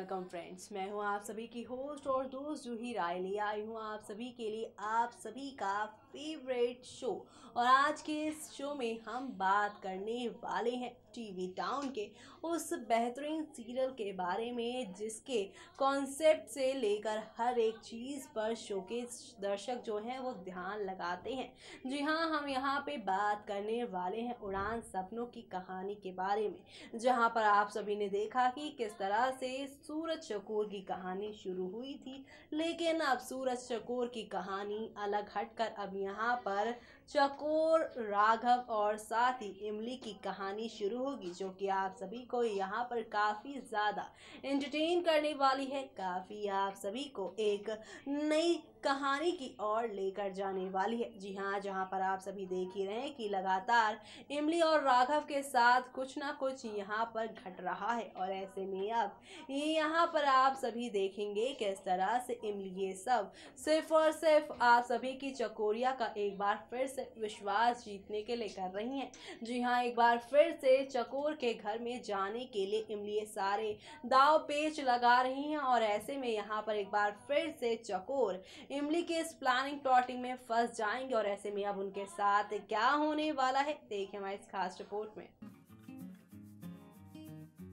Welcome friends, मैं हूं आप सभी की होस्ट और दोस्त जूही राय ले आई हूं आप सभी के लिए आप सभी का फेवरेट शो। और आज के इस शो में हम बात करने वाले हैं टीवी टाउन के उस बेहतरीन सीरियल के बारे में जिसके कॉन्सेप्ट से लेकर हर एक चीज़ पर शो के दर्शक जो हैं वो ध्यान लगाते हैं। जी हाँ, हम यहाँ पे बात करने वाले हैं उड़ान सपनों की कहानी के बारे में, जहाँ पर आप सभी ने देखा कि किस तरह से सूरज चकोर की कहानी शुरू हुई थी, लेकिन अब सूरज चकोर की कहानी अलग हटकर अब यहाँ पर चकोर, राघव और साथ ही इमली की कहानी शुरू होगी, जो कि आप सभी को यहाँ पर काफ़ी ज़्यादा एंटरटेन करने वाली है, काफ़ी आप सभी को एक नई कहानी की ओर लेकर जाने वाली है। जी हाँ, जहाँ पर आप सभी देख ही रहे हैं कि लगातार इमली और राघव के साथ कुछ ना कुछ यहाँ पर घट रहा है, और ऐसे में अब ये यहाँ पर आप सभी देखेंगे किस तरह से इमली ये सब सिर्फ और सिर्फ आप सभी की चकोरिया का एक बार फिर से विश्वास जीतने के लिए कर रही हैं। जी हाँ, एक बार फिर से चकोर के घर में जाने के लिए इमली ये सारे दाव पेच लगा रही हैं, और ऐसे में यहाँ पर एक बार फिर से चकोर इमली के इस प्लानिंग प्लॉटिंग में फंस जाएंगे। और ऐसे में अब उनके साथ क्या होने वाला है, देखिए हमारी इस खास रिपोर्ट में।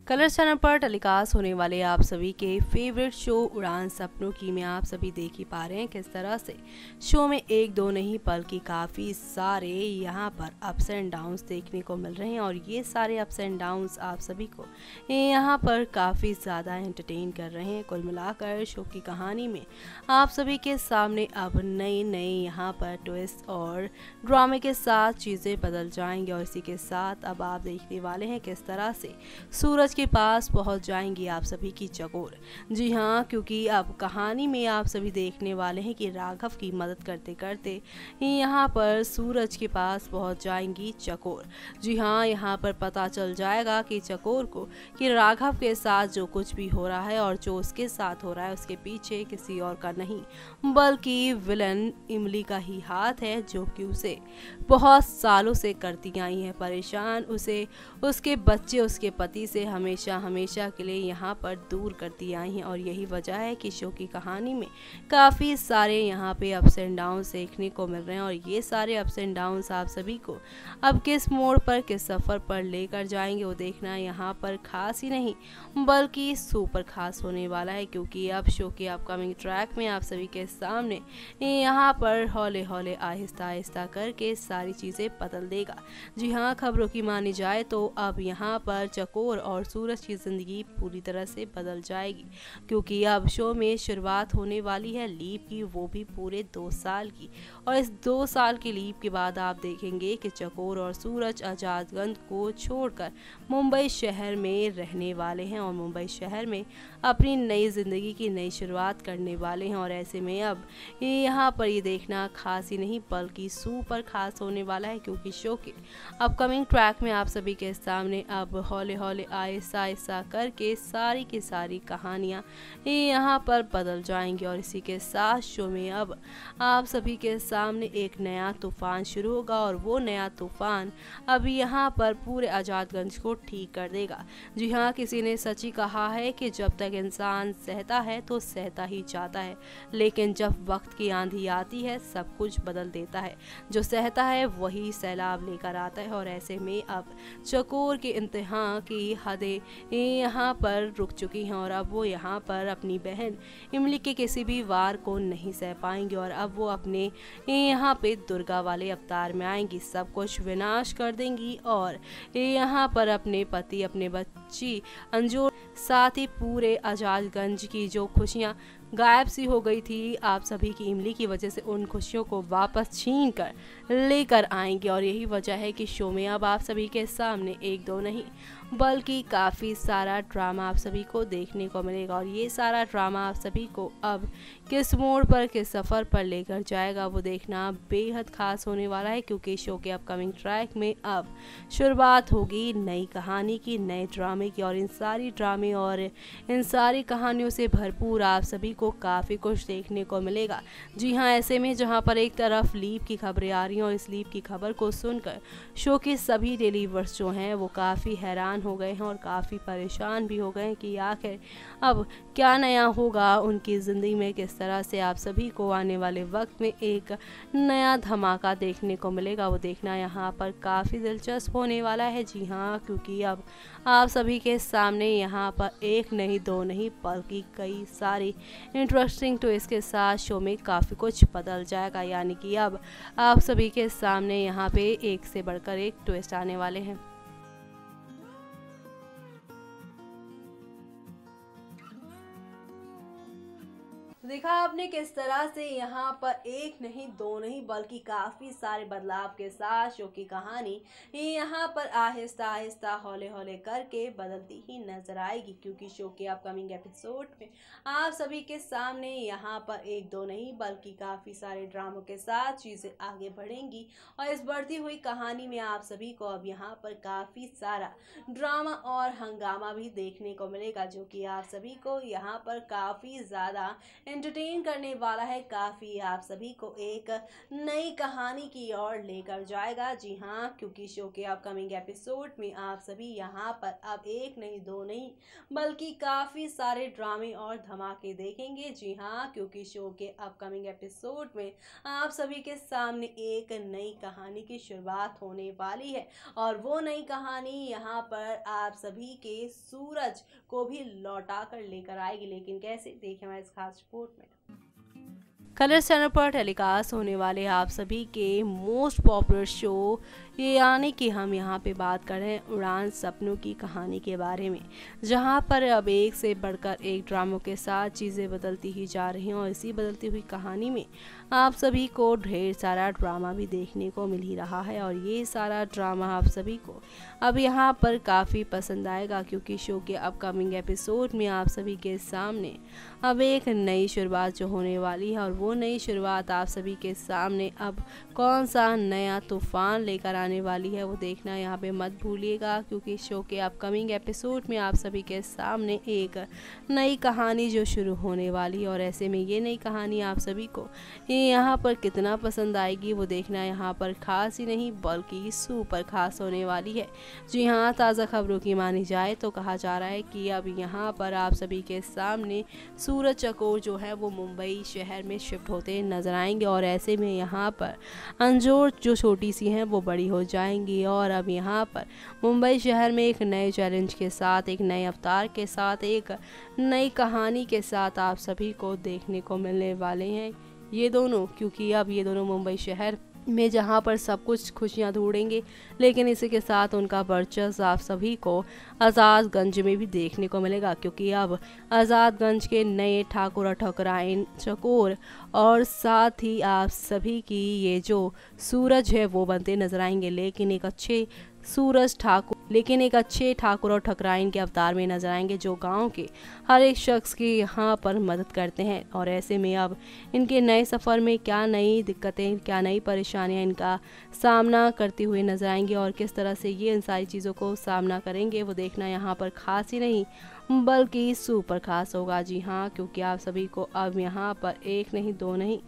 कलर्स चैनल पर टेलीकास्ट होने वाले आप सभी के फेवरेट शो उड़ान सपनों की में आप सभी देख ही पा रहे हैं किस तरह से शो में एक दो नहीं बल्कि काफ़ी सारे यहाँ पर अप्स एंड डाउन्स देखने को मिल रहे हैं, और ये सारे अप्स एंड डाउन्स आप सभी को यहाँ पर काफ़ी ज़्यादा एंटरटेन कर रहे हैं। कुल मिलाकर शो की कहानी में आप सभी के सामने अब नई नई यहाँ पर ट्विस्ट और ड्रामे के साथ चीज़ें बदल जाएंगी, और इसी के साथ अब आप देखने वाले हैं किस तरह से सूरज के पास पहुंच जाएंगी आप सभी की चकोर। जी हाँ, क्योंकि अब कहानी में आप सभी देखने वाले हैं कि राघव की मदद करते करते यहाँ पर सूरज के पास पहुंच जाएंगी चकोर। जी हाँ, यहाँ पर पता चल जाएगा कि चकोर को कि राघव के साथ जो कुछ भी हो रहा है और जो उसके साथ हो रहा है उसके पीछे किसी और का नहीं बल्कि विलन इमली का ही हाथ है, जो कि उसे बहुत सालों से करती आई है परेशान, उसे उसके बच्चे उसके पति से हमेशा के लिए यहाँ पर दूर करती आई हैं। और यही वजह है कि शो की कहानी में काफ़ी सारे यहाँ पे अप्स एंड डाउन्स देखने को मिल रहे हैं, और ये सारे अप्स एंड डाउन्स आप सभी को अब किस मोड़ पर किस सफ़र पर लेकर जाएंगे वो देखना यहाँ पर खास ही नहीं बल्कि सुपर खास होने वाला है, क्योंकि अब शो के अपकमिंग ट्रैक में आप सभी के सामने यहाँ पर हौले हौले आहिस्ता आहिस्ता करके सारी चीज़ें बदल देगा। जी हाँ, खबरों की मानी जाए तो अब यहाँ पर चकोर और सूरज की ज़िंदगी पूरी तरह से बदल जाएगी, क्योंकि अब शो में शुरुआत होने वाली है लीप की, वो भी पूरे 2 साल की। और इस 2 साल की लीप के बाद आप देखेंगे कि चकोर और सूरज आज़ादगंज को छोड़कर मुंबई शहर में रहने वाले हैं, और मुंबई शहर में अपनी नई ज़िंदगी की नई शुरुआत करने वाले हैं। और ऐसे में अब यहाँ पर ये देखना खास ही नहीं बल्कि सुपर खास होने वाला है, क्योंकि शो के अपकमिंग ट्रैक में आप सभी के सामने अब हौले हौले आहिस्ता आहिस्ता करके सारी की सारी कहानियाँ यहाँ पर बदल जाएंगी। और इसी के साथ शो में अब आप सभी के सामने एक नया तूफान शुरू होगा, और वो नया तूफान अब यहाँ पर पूरे आज़ादगंज को ठीक कर देगा। जी हाँ, किसी ने सच ही कहा है कि जब तक इंसान सहता है तो सहता ही जाता है, लेकिन जब वक्त की आंधी आती है सब कुछ बदल देता है। जो सहता है वही सैलाब लेकर आता है, और ऐसे में अब चकोर के इम्तिहान की हदें यहाँ पर रुक चुकी हैं, और अब वो यहाँ पर अपनी बहन इमली के किसी भी वार को नहीं सह पाएंगी, और अब वो अपने यहाँ पे दुर्गा वाले अवतार में आएंगी, सब कुछ विनाश कर देंगी, और यहाँ पर अपने पति अपने बच्ची अंजू साथ ही पूरे आज़ादगंज की जो खुशियाँ गायब सी हो गई थी आप सभी की इमली की वजह से, उन खुशियों को वापस छीन कर लेकर आएंगे। और यही वजह है कि शो में अब आप सभी के सामने एक दो नहीं बल्कि काफ़ी सारा ड्रामा आप सभी को देखने को मिलेगा, और ये सारा ड्रामा आप सभी को अब किस मोड़ पर किस सफ़र पर लेकर जाएगा वो देखना बेहद खास होने वाला है, क्योंकि शो के अपकमिंग ट्रैक में अब शुरुआत होगी नई कहानी की, नए ड्रामे की, और इन सारी ड्रामे और इन सारी कहानियों से भरपूर आप सभी को काफ़ी कुछ देखने को मिलेगा। जी हाँ, ऐसे में जहाँ पर एक तरफ लीप की खबरें आ रही हैं और इस लीप की खबर को सुनकर शो के सभी डेली व्यूअर्स जो हैं वो काफ़ी हैरान हो गए हैं और काफ़ी परेशान भी हो गए हैं कि आखिर अब क्या नया होगा उनकी ज़िंदगी में, किस तरह से आप सभी को आने वाले वक्त में एक नया धमाका देखने को मिलेगा, वो देखना यहाँ पर काफ़ी दिलचस्प होने वाला है। जी हाँ, क्योंकि अब आप सभी के सामने यहाँ पर एक नहीं दो नहीं बल्कि कई सारी इंटरेस्टिंग ट्विस्ट के साथ शो में काफ़ी कुछ बदल जाएगा, यानी कि अब आप सभी के सामने यहाँ पे एक से बढ़कर एक ट्विस्ट आने वाले हैं। देखा आपने किस तरह से यहाँ पर एक नहीं दो नहीं बल्कि काफ़ी सारे बदलाव के साथ शो की कहानी यहाँ पर आहिस्ता आहिस्ता हौले हौले करके बदलती ही नजर आएगी, क्योंकि शो के अपकमिंग एपिसोड में आप सभी के सामने यहाँ पर एक दो नहीं बल्कि काफ़ी सारे ड्रामों के साथ चीज़ें आगे बढ़ेंगी और इस बढ़ती हुई कहानी में आप सभी को अब यहाँ पर काफ़ी सारा ड्रामा और हंगामा भी देखने को मिलेगा, जो कि आप सभी को यहाँ पर काफ़ी ज़्यादा एंटरटेन करने वाला है, काफ़ी आप सभी को एक नई कहानी की ओर लेकर जाएगा। जी हाँ, क्योंकि शो के अपकमिंग एपिसोड में आप सभी यहाँ पर अब एक नहीं दो नहीं बल्कि काफ़ी सारे ड्रामे और धमाके देखेंगे। जी हाँ, क्योंकि शो के अपकमिंग एपिसोड में आप सभी के सामने एक नई कहानी की शुरुआत होने वाली है और वो नई कहानी यहाँ पर आप सभी के सूरज को भी लौटा कर लेकर आएगी। लेकिन कैसे, देखें हमारे इस खास रिपोर्ट में। कलर्स चैनल पर टेलीकास्ट होने वाले आप सभी के मोस्ट पॉपुलर शो यानी कि हम यहाँ पे बात कर रहे हैं उड़ान सपनों की कहानी के बारे में, जहाँ पर अब एक से बढ़कर एक ड्रामों के साथ चीज़ें बदलती ही जा रही हैं और इसी बदलती हुई कहानी में आप सभी को ढेर सारा ड्रामा भी देखने को मिल ही रहा है और ये सारा ड्रामा आप सभी को अब यहाँ पर काफ़ी पसंद आएगा, क्योंकि शो के अपकमिंग एपिसोड में आप सभी के सामने अब एक नई शुरुआत जो होने वाली है और वो नई शुरुआत आप सभी के सामने अब कौन सा नया तूफान लेकर आने वाली है वो देखना यहाँ पे मत भूलिएगा, क्योंकि शो के अपकमिंग एपिसोड में आप सभी के सामने एक नई कहानी जो शुरू होने वाली है और ऐसे में ये नई कहानी आप सभी को यहाँ पर कितना पसंद आएगी वो देखना यहाँ पर खास ही नहीं बल्कि सुपर खास होने वाली है। जी हाँ, ताज़ा खबरों की मानी जाए तो कहा जा रहा है कि अब यहाँ पर आप सभी के सामने सूरज चकोर जो है वो मुंबई शहर में शिफ्ट होते नजर आएंगे और ऐसे में यहाँ पर अंजोर जो छोटी सी हैं वो बड़ी हो जाएंगी और अब यहाँ पर मुंबई शहर में एक नए चैलेंज के साथ, एक नए अवतार के साथ, एक नई कहानी के साथ आप सभी को देखने को मिलने वाले हैं ये दोनों, क्योंकि अब ये दोनों मुंबई शहर में जहाँ पर सब कुछ खुशियाँ ढूंढेंगे, लेकिन इसी के साथ उनका वर्चस्व आप सभी को आज़ादगंज में भी देखने को मिलेगा, क्योंकि अब आज़ादगंज के नए ठाकुर और ठकुराइन चकोर और साथ ही आप सभी की ये जो सूरज है वो बनते नजर आएंगे, लेकिन एक अच्छे ठाकुर और ठकुराइन के अवतार में नजर आएंगे जो गांव के हर एक शख्स की यहाँ पर मदद करते हैं और ऐसे में अब इनके नए सफ़र में क्या नई दिक्कतें, क्या नई परेशानियाँ इनका सामना करती हुए नजर आएंगी और किस तरह से ये इन सारी चीज़ों को सामना करेंगे वो देखना यहाँ पर खास ही नहीं बल्कि सुपर खास होगा। जी हाँ, क्योंकि आप सभी को अब यहाँ पर एक नहीं दो नहीं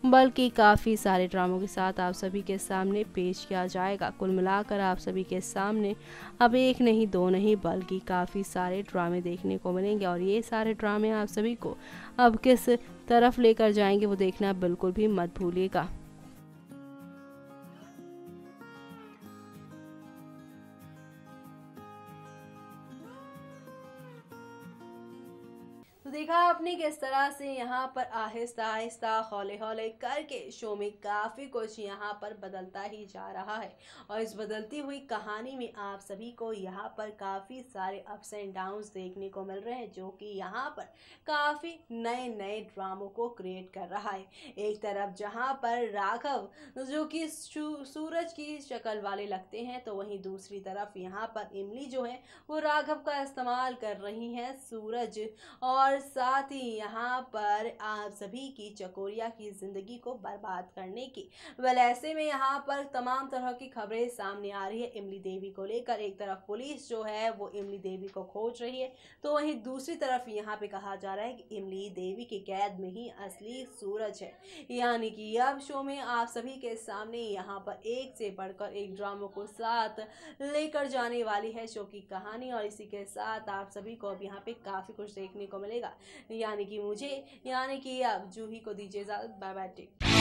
बल्कि काफ़ी सारे ड्रामों के साथ आप सभी के सामने पेश किया जाएगा। कुल मिलाकर आप सभी के सामने अब एक नहीं दो नहीं बल्कि काफ़ी सारे ड्रामे देखने को मिलेंगे और ये सारे ड्रामे आप सभी को अब किस तरफ लेकर जाएंगे वो देखना बिल्कुल भी मत भूलिएगा। तो देखा आपने किस तरह से यहाँ पर आहिस्ता आहिस्ता हौले हौले करके शो में काफ़ी कुछ यहाँ पर बदलता ही जा रहा है और इस बदलती हुई कहानी में आप सभी को यहाँ पर काफ़ी सारे अप्स एंड डाउन्स देखने को मिल रहे हैं, जो कि यहाँ पर काफ़ी नए नए ड्रामों को क्रिएट कर रहा है। एक तरफ जहाँ पर राघव जो कि सूरज की शक्ल वाले लगते हैं, तो वहीं दूसरी तरफ यहाँ पर इमली जो है वो राघव का इस्तेमाल कर रही हैं सूरज और साथ ही यहाँ पर आप सभी की चकोरिया की ज़िंदगी को बर्बाद करने की। वेल ऐसे में यहाँ पर तमाम तरह की खबरें सामने आ रही है इमली देवी को लेकर। एक तरफ पुलिस जो है वो इमली देवी को खोज रही है, तो वहीं दूसरी तरफ यहाँ पे कहा जा रहा है कि इमली देवी की कैद में ही असली सूरज है। यानी कि अब शो में आप सभी के सामने यहाँ पर एक से बढ़कर एक ड्रामों को साथ लेकर जाने वाली है शो की कहानी, और इसी के साथ आप सभी को अब यहाँ पे काफ़ी कुछ देखने को मिलेगा। यानी कि अब जूही को दीजिए इजाज़त। Bye bye take.